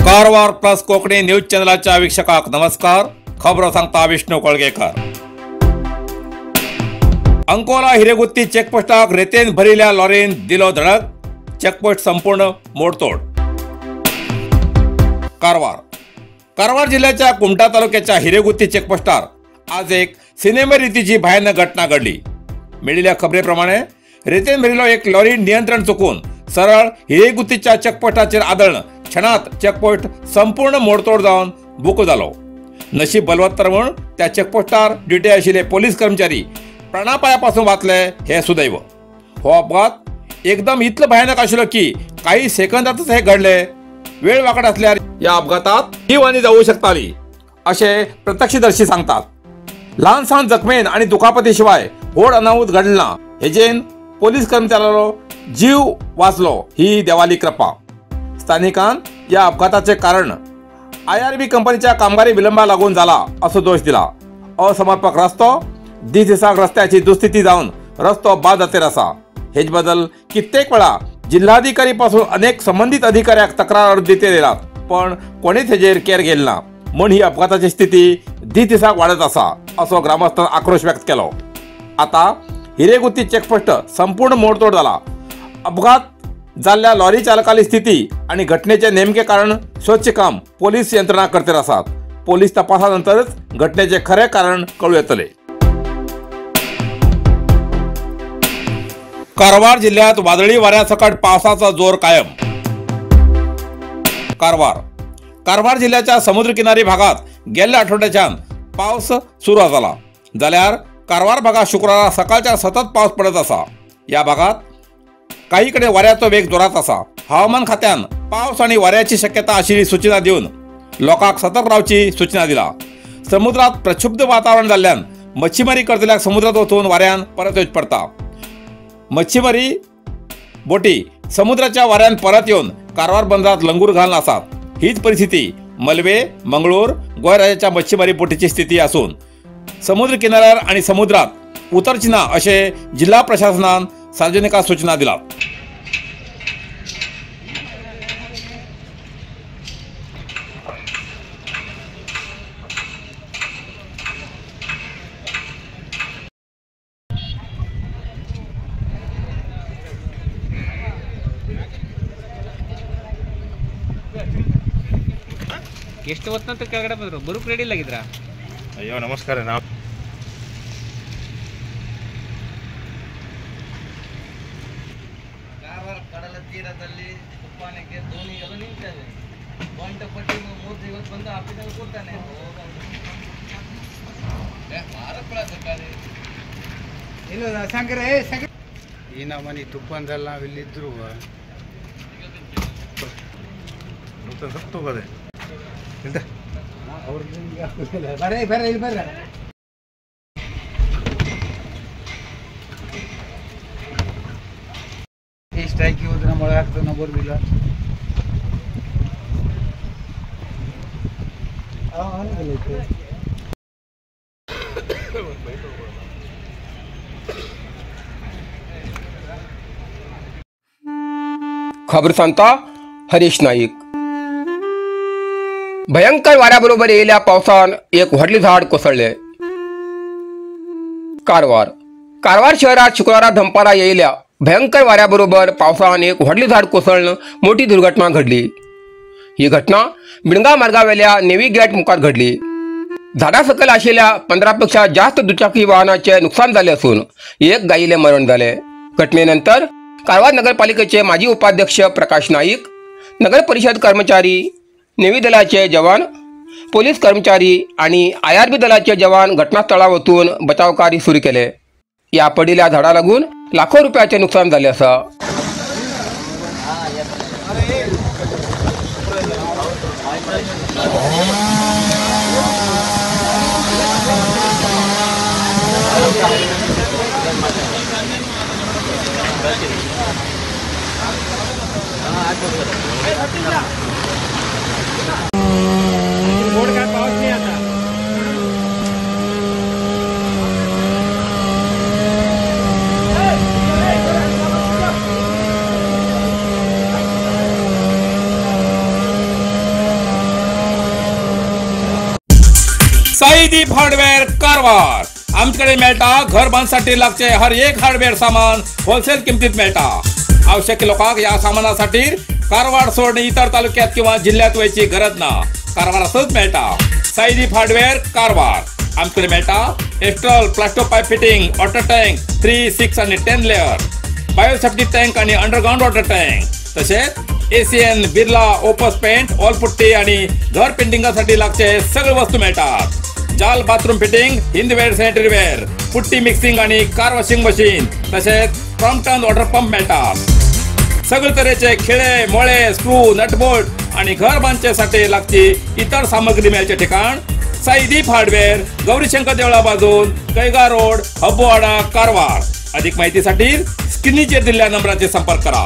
Karwar plus Konkani news चॅनलच्या वीक्षकांक नमस्कार. खबर सांगता विष्णू कोळगेकर. अंकोला हिरेगुत्ती चेकपोस्टाक रेतेन भरिल्ल्या लॉरीन दिलो धडक. चेकपोस्ट संपूर्ण मोडतोड. कारवार जिल्ह्याच्या कुमटा तालुक्याच्या हिरेगुत्ती चेकपोस्टार आज एक सिनेमा रितीची भयानक घटना घडली. मिळालेल्या खबरेप्रमाणे रेतेन भरिल्लो एक लॉरी नियंत्रण चुकून सरळ हिरेगुत्तीच्या चेकपोस्टाचेर आदळन क्षणात चेकपोस्ट संपूर्ण मोडतोड जावन बुको जालो. नशीब बलवत्तर म्हणून त्या चेकपोस्टार ड्युटी आशिल्ले पोलीस कर्मचारी प्राणापायापासून वाचले हे सुदैव. हो अपघात एकदम इतलो भयानक आशिल्लो की काही सेकंदातच हे घडले. वेळ वाकड असल्यार या अपघातात जीवहानी जावू शकताली असे प्रत्यक्षदर्शी सांगतात. ल्हान सहान जखमेन आणि दुखापती शिवाय व्हड अनाहूत घडले ना. हेजेन पोलीस कर्मचाऱ्यालो जीव वाचलो ही देवाली कृपा. स्थानिकांन या अपघाताचे कारण IRB कंपनीच्या कामगारी विलंबा लागून झाला असो दोष दिला. असमर्पक रस्तो दिसाक रस्त्याची दुस्थिती जावन रस्तो बादाचेर आसा. हेच बदल कित्येक वेळा जिल्हाधिकारी पासून अनेक संबंधित अधिकाऱ्याक तक्रार अर्ज दिते येयलात, पण कोणीच हेजेर केअर घेतली ना. म्हूण ही अपघाताची स्थिती दिसाक वाडत आसा असो ग्रामस्थान आक्रोश व्यक्त केलो. आता हिरेगुत्ती चेकपोस्ट संपूर्ण मोडतोड जाला. अपघात जाल्ल्या लॉरी चालकाली स्थिती आणि घटनेचे नेमके कारण शोधचे काम पोलीस यंत्रणा करते आसात. पोलीस तपासानंतरच घटनेचे खरे कारण कळू येतले. कारवार जिल्ह्यात वादळी वाऱ्यासकट पावसाचा जोर कायम. कारवार जिल्ह्याच्या समुद्रकिनारी भागात गेल्या आठवड्याच्यान पावस सुरू झाला जाल्यार कारवार भागात शुक्रवारा सकाळच्या सतत पावस पडत असा. या भागात काही कडे वाऱ्याचो वेग जोरात असा. हवामान खात्यान पावस आणि वाऱ्याची शक्यता आशिल्ली सूचना दिवन लोकांक सतर्क रावची सूचना दिला. समुद्रात प्रक्षुब्ध वातावरण जाल्ल्यान मच्छीमारी करतल्यांक समुद्रात वचून वाऱ्यान परत येवचे पडटा. मच्छीमारी बोटी समुद्राच्या वाऱ्यान परत येवन कारवार बंदरात लंगूर घालून आसात. हीच परिस्थिती मलवे, मंगळूर, गोंय राज्याच्या मच्छीमारी बोटीची स्थिती असून समुद्र किनाऱ्यार आणि समुद्रात उतरची ना अशे जिल्हा प्रशासनान सार्वजनिकांक सूचना दिला. ಎಷ್ಟು ಹೊತ್ತಂತ ಕೆಳಗಡೆ ಬಂದ್ರು ಬರುಕ್ ರೆಡಿ ಆಗಿದ್ರಾ? ಅಯ್ಯೋ ನಮಸ್ಕಾರ. ನಾವು कारवार ಕಡಲ ತೀರದಲ್ಲಿ ತುಪ್ಪಾನಕ್ಕೆ ದೋಣಿ ಎಲ್ಲ ನಿಂತಿದೆ. ಪಾಯಿಂಟ್ ಪಟ್ಟಿ 3 ದಿವಸ ಬಂದು ಆಫೀಸಲ್ಲಿ ಕೂತಾನೆ. ಇಲ್ಲ ಸಂಕ್ರೆ ಈ ನಮ್ಮನೆ ತುಪ್ಪಂದೆಲ್ಲ ನಾವಿಲ್ಲಿದ್ರು ಸತ್ತೋಗದೆ ಬರ್ರಿ ಇಲ್ಲಿ ಬರ್ರಿ. ಈ ಸ್ಟ್ರೈಕ್ ಹೋದ್ರೆ ನಮ್ಮ ಒಳಗೆ ಆಗ್ತದೆ ನಾವು ಬರೋದಿಲ್ಲ. खबर सांगता हरीश नाईक. भयंकर वाऱ्याबरोबर येयल्या पावसान एक व्हडले झाड कोसळले. कारवार शहरात शुक्रवारा दनपारा येयल्या भयंकर वाऱ्याबरोबर पावसान एक व्हडले झाड कोसळून मोठी दुर्घटना घडली. ही घटना मिणगा मार्गावेल्या नेवी गेट मुखार घडली. झाडा सकल आशिल्ल्या 15 पेक्षा जास्त दुचाकी वाहनाचे नुकसान झाले असून एक गायीले मरण झाले. घटनेनंतर कारवार नगरपालिकेचे माजी उपाध्यक्ष प्रकाश नाईक, नगर परिषद कर्मचारी, नेव्ही दलाचे जवान, पोलीस कर्मचारी आणि IRB दलाचे जवान घटनास्थळावर वचून बचाव कार्य सुरू केले. या पडिल्ल्या झाडा लागून लाखो रुपयाचे नुकसान झाले असा. बोर्ड काय पाऊस साईदीप हार्डवेअर कारवार. आमच्याकडे मेळटा घर बांधसाठी लागचे हर एक हार्डवेअर सामान होलसेल किमतीत मेळटा. आवश्यक लोकांक या सामानासाठी कारवार सोडून इतर तालुक्यात किंवा जिल्ह्यात वयची गरज ना. कारवारातच मेळटा. साईदीप हार्डवेअर कारवार. आमच्याकडे मेळटा Astral plasto pipe fitting, water tank 3, 6 आणि 10 लेअर, बायोसेफ्टी टँक आणि अंडरग्राउंड वॉटर टँक, तसेच Asian, Birla, Opus paint, all putty आणि घर पेंटिंगासाठी लागचे सगळे वस्तू मिळतात. जाल bathroom fitting, Hindware, sanitary ware, putty mixing आणि कार वॉशिंग मशीन, तसेच क्रॉम्प्टन वॉटर पंप मिळतात. सगळे तऱ्हेचे खिळे, मोळे, स्क्रू, नटबोल्ट आणि घर बांधण्यासाठी लागची इतर सामग्री मिळायचे ठिकाण साईदीप हार्डवेअर, गौरीशंकर देवळा बाजून, कैगा रोड, हब्बुवाडा, कारवार. अधिक माहितीसाठी स्क्रीनवर दिलेल्या नंबराचे संपर्क करा.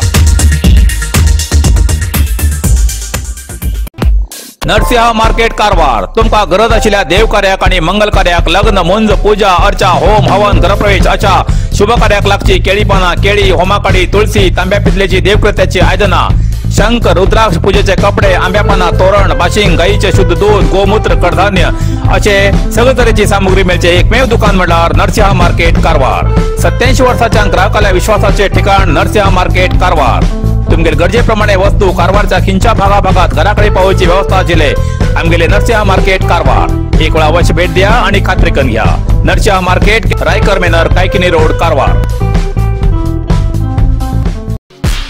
नरसिंह मार्केट कारवार. तुमका गरज असलेल्या देवकार्याक आणि मंगल कार्याक, लग्न, मुंज, पूजा, अर्चा, होम, हवन, गृहप्रवेश अशा शुभ कार्याक लागची केळी पाना, केळी, होमाकडी, तुळशी, तांब्या पितलेची देवकृत्याची आयदना, शंख, रुद्राक्ष पूजेचे कपडे, आंब्या पाना, तोरण, बाशिंग, गाईचे शुद्ध दूध, गोमूत्र, कडधान्य असे सगळे तऱ्हेची सामग्री मिळते एकमेव दुकान म्हणल्यार नरसिंह मार्केट कारवार. 87 वर्षाच्या ग्राहकाला विश्वासाचे ठिकाण नरसिंह मार्केट कारवार. तुमगे गरजेप्रमाणे वस्तू कारवारच्या खिंच्या भागाभागात घराकडे पावची व्यवस्था आशिल्ले आमगेले नरसिंह मार्केट कारवार. एक वेळा अवश्य भेट द्या आणि खात्री करून घ्या. Narasimha market, Raikar manor, Kaikini road, Karwar.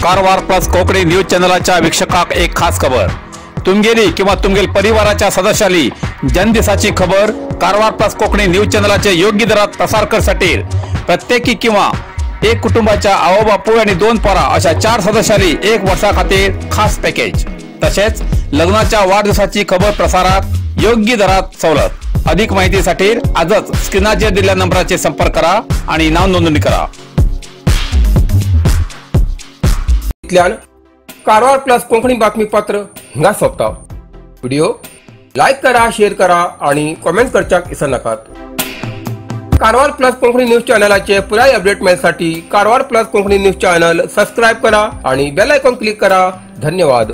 Karwar plus Konkani news चॅनलच्या वीक्षकाक एक खास खबर. तुमगेली किंवा तुमगेल परिवाराच्या सदस्याली जनदिसाची खबर कारवार प्लस कोकणी न्यूज चॅनलचे योग्य दरात प्रसार करण्यासाठी प्रत्येकी किंवा एक कुटुंबाच्या आवो बापू आणि 2 पोरा अशा 4 सदस्याली 1 वर्षा खातीर खास पॅकेज. तसेच लग्नाच्या वाढदिवसाची खबर प्रसारात योग्य दरात सवलत. अधिक माहितीसाठी आजच स्क्रीनवर दिलेल्या नंबराचे संपर्क करा आणि नाव नोंदणी करा. कारवार प्लस कोंकणी बातमीपत्र हिंगा सोपता. व्हिडिओ लाईक करा, शेअर करा आणि कमेंट करच्याक विसरू नकात. कारवार प्लस कोंकणी न्यूज चॅनलाचे पुराय अपडेट मिळण्यासाठी Karwar plus Konkani news channel subscribe करा आणि बेल आयकॉन क्लिक करा. धन्यवाद.